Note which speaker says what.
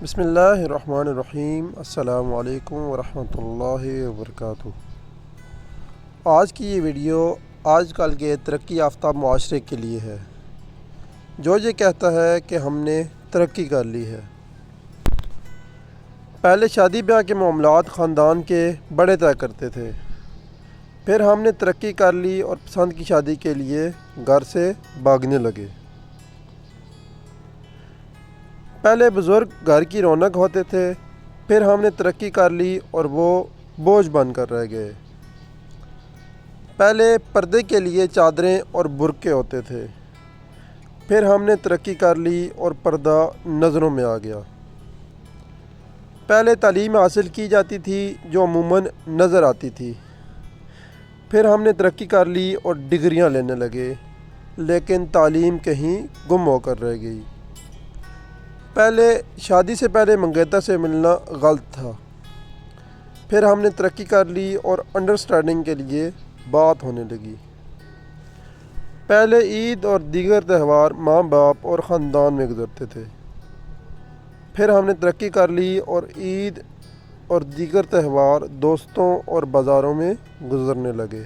Speaker 1: بسم اللہ الرحمن الرحیم۔ السلام علیکم ورحمۃ اللہ وبرکاتہ۔ آج کی یہ ویڈیو آج کل کے ترقی یافتہ معاشرے کے لیے ہے، جو یہ کہتا ہے کہ ہم نے ترقی کر لی ہے۔ پہلے شادی بیاہ کے معاملات خاندان کے بڑے طے کرتے تھے، پھر ہم نے ترقی کر لی اور پسند کی شادی کے لیے گھر سے بھاگنے لگے۔ پہلے بزرگ گھر کی رونق ہوتے تھے، پھر ہم نے ترقی کر لی اور وہ بوجھ بن کر رہ گئے۔ پہلے پردے کے لیے چادریں اور برقعے ہوتے تھے، پھر ہم نے ترقی کر لی اور پردہ نظروں میں آ گیا۔ پہلے تعلیم حاصل کی جاتی تھی جو عموماً نظر آتی تھی، پھر ہم نے ترقی کر لی اور ڈگریاں لینے لگے، لیکن تعلیم کہیں گم ہو کر رہ گئی۔ پہلے شادی سے پہلے منگیتر سے ملنا غلط تھا، پھر ہم نے ترقی کر لی اور انڈرسٹینڈنگ کے لیے بات ہونے لگی۔ پہلے عید اور دیگر تہوار ماں باپ اور خاندان میں گزرتے تھے، پھر ہم نے ترقی کر لی اور عید اور دیگر تہوار دوستوں اور بازاروں میں گزرنے لگے۔